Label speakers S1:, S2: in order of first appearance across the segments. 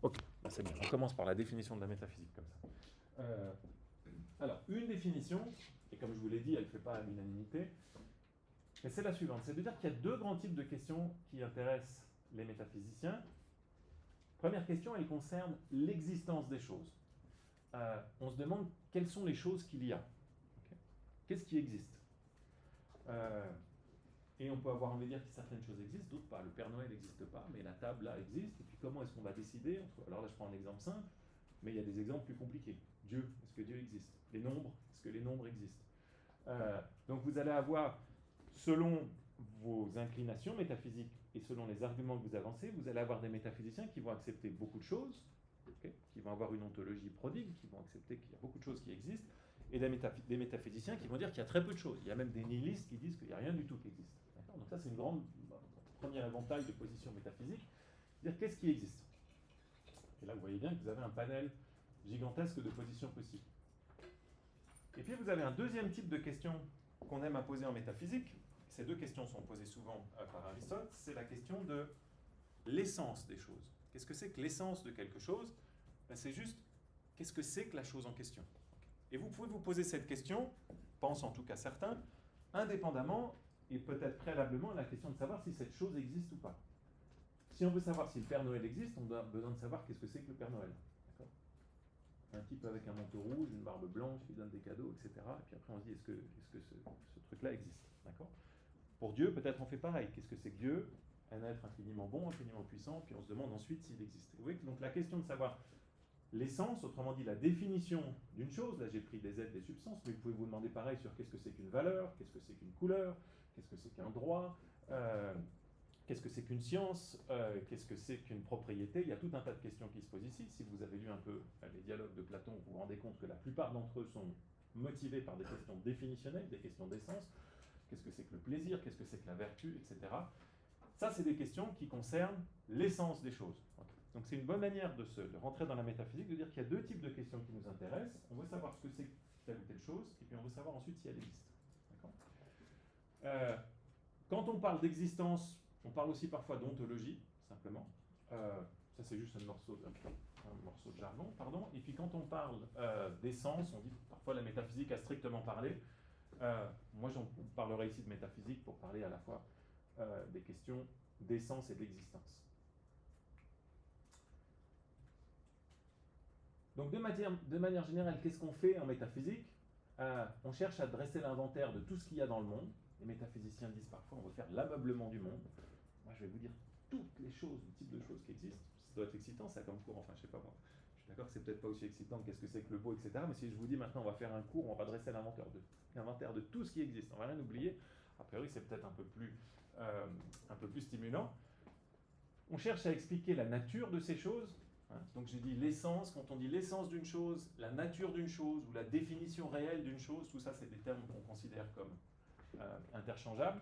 S1: Ok, c'est bien. On commence par la définition de la métaphysique comme ça. Alors, une définition, et comme je vous l'ai dit, elle ne fait pas à l'unanimité, mais c'est la suivante. C'est de dire qu'il y a deux grands types de questions qui intéressent les métaphysiciens. Première question, elle concerne l'existence des choses. On se demande quelles sont les choses qu'il y a. Okay. Qu'est-ce qui existe Et on peut avoir envie de dire que certaines choses existent, d'autres pas. Le Père Noël n'existe pas, mais la table là existe. Et puis comment est-ce qu'on va décider entre... Alors là, je prends un exemple simple, mais il y a des exemples plus compliqués. Dieu, est-ce que Dieu existe? Les nombres, est-ce que les nombres existent? Donc vous allez avoir, selon vos inclinations métaphysiques et selon les arguments que vous avancez, vous allez avoir des métaphysiciens qui vont accepter beaucoup de choses, okay, qui vont avoir une ontologie prodigue, qui vont accepter qu'il y a beaucoup de choses qui existent, et des métaphysiciens qui vont dire qu'il y a très peu de choses. Il y a même des nihilistes qui disent qu'il n'y a rien du tout qui existe. D'accord. Donc ça, c'est une grande première éventail de positions métaphysiques. Dire qu'est-ce qui existe. Et là, vous voyez bien que vous avez un panel gigantesque de positions possibles. Et puis vous avez un deuxième type de questions qu'on aime à poser en métaphysique. Ces deux questions sont posées souvent par Aristote. C'est la question de l'essence des choses. Qu'est-ce que c'est que l'essence de quelque chose? Ben, c'est juste, qu'est-ce que c'est que la chose en question? Et vous pouvez vous poser cette question, pense en tout cas certains, indépendamment et peut-être préalablement à la question de savoir si cette chose existe ou pas. Si on veut savoir si le Père Noël existe, on a besoin de savoir qu'est-ce que c'est que le Père Noël. D'accord. Un type avec un manteau rouge, une barbe blanche, qui donne des cadeaux, etc. Et puis après on se dit, est-ce que ce truc-là existe? D'accord. Pour Dieu, peut-être on fait pareil. Qu'est-ce que c'est que Dieu? Un être infiniment bon, infiniment puissant, puis on se demande ensuite s'il existe. Vous voyez que donc la question de savoir l'essence, autrement dit la définition d'une chose, là j'ai pris des êtres, des substances, mais vous pouvez vous demander pareil sur qu'est-ce que c'est qu'une valeur, qu'est-ce que c'est qu'une couleur, qu'est-ce que c'est qu'un droit, qu'est-ce que c'est qu'une science, qu'est-ce que c'est qu'une propriété. Il y a tout un tas de questions qui se posent ici. Si vous avez lu un peu les dialogues de Platon, vous vous rendez compte que la plupart d'entre eux sont motivés par des questions définitionnelles, des questions d'essence. Qu'est-ce que c'est que le plaisir, qu'est-ce que c'est que la vertu, etc. Ça, c'est des questions qui concernent l'essence des choses. Donc c'est une bonne manière de rentrer dans la métaphysique, de dire qu'il y a deux types de questions qui nous intéressent. On veut savoir ce que c'est telle ou telle chose, et puis on veut savoir ensuite si elle existe. Quand on parle d'existence, on parle aussi parfois d'ontologie, simplement. Ça, c'est juste un morceau de jargon, pardon. Et puis quand on parle d'essence, on dit parfois la métaphysique à strictement parler. Moi, j'en parlerai ici de métaphysique pour parler à la fois des questions d'essence et d'existence. Donc, de manière générale, qu'est-ce qu'on fait en métaphysique? On cherche à dresser l'inventaire de tout ce qu'il y a dans le monde. Les métaphysiciens disent parfois on veut faire l'ameublement du monde. Moi, je vais vous dire toutes les choses, le type de choses qui existent. Ça doit être excitant, ça, comme cours. Enfin, je sais pas moi. Je suis d'accord que c'est peut-être pas aussi excitant que qu'est-ce que c'est que le beau, etc. Mais si je vous dis maintenant, on va faire un cours, on va dresser l'inventaire de tout ce qui existe. On va rien oublier. A priori, c'est peut-être un peu plus stimulant. On cherche à expliquer la nature de ces choses. Donc j'ai dit l'essence, quand on dit l'essence d'une chose, la nature d'une chose ou la définition réelle d'une chose, tout ça c'est des termes qu'on considère comme interchangeables.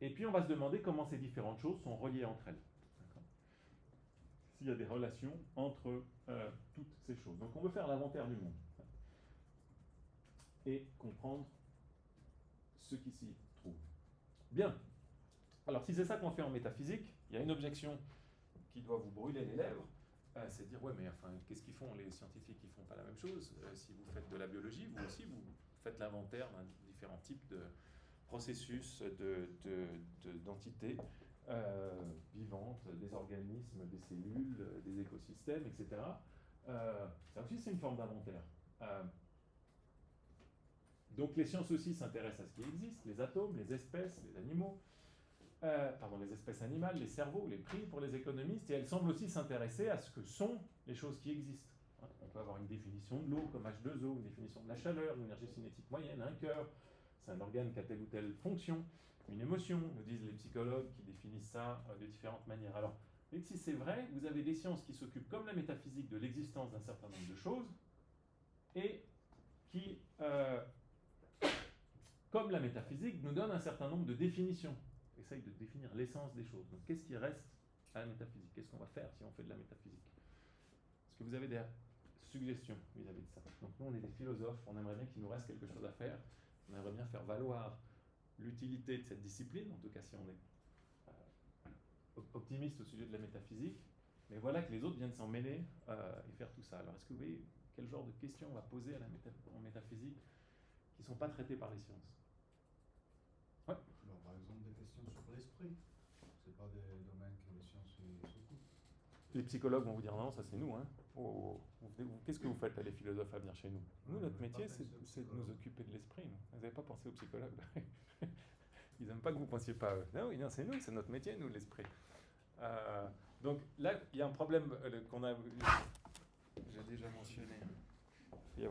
S1: Et puis on va se demander comment ces différentes choses sont reliées entre elles. S'il y a des relations entre toutes ces choses. Donc on veut faire l'inventaire du monde et comprendre ce qui s'y trouve. Bien. Alors si c'est ça qu'on fait en métaphysique, il y a une objection qui doit vous brûler les lèvres, c'est de dire, ouais, mais enfin, qu'est-ce qu'ils font les scientifiques? Ils ne font pas la même chose. Si vous faites de la biologie, vous aussi, vous faites l'inventaire d'un différents types de processus d'entités vivantes, des organismes, des cellules, des écosystèmes, etc. Ça aussi, c'est une forme d'inventaire. Donc les sciences aussi s'intéressent à ce qui existe, les atomes, les espèces, les animaux, les espèces animales, les cerveaux, les prix pour les économistes, et elles semblent aussi s'intéresser à ce que sont les choses qui existent. On peut avoir une définition de l'eau comme H2O, une définition de la chaleur, l'énergie cinétique moyenne, un cœur, c'est un organe qui a telle ou telle fonction, une émotion, nous disent les psychologues qui définissent ça de différentes manières. Alors, si c'est vrai, vous avez des sciences qui s'occupent comme la métaphysique de l'existence d'un certain nombre de choses, et qui, comme la métaphysique, nous donnent un certain nombre de définitions. Essaye de définir l'essence des choses. Donc, qu'est-ce qui reste à la métaphysique? Qu'est-ce qu'on va faire si on fait de la métaphysique? Est-ce que vous avez des suggestions vis-à-vis de ça? Donc, nous, on est des philosophes, on aimerait bien qu'il nous reste quelque chose à faire. On aimerait bien faire valoir l'utilité de cette discipline, en tout cas si on est optimiste au sujet de la métaphysique, mais voilà que les autres viennent s'en mêler et faire tout ça. Alors est-ce que vous voyez quel genre de questions on va poser en métaphysique qui ne sont pas traitées par les sciences? Ouais.
S2: Alors, par exemple, des questions sur l'esprit. Ce pas des domaines que les sciences s'occupent.
S1: Les psychologues vont vous dire non, ça c'est nous. Hein. Qu'est-ce que vous faites là, les philosophes, à venir chez nous? Nous, notre métier, c'est de nous occuper de l'esprit. Vous n'avez pas pensé aux psychologues? Ils n'aiment pas que vous ne pensiez pas à eux. Non, non, c'est nous, c'est notre métier, nous, l'esprit. Donc là, il y a un problème qu'on a, j'ai déjà mentionné.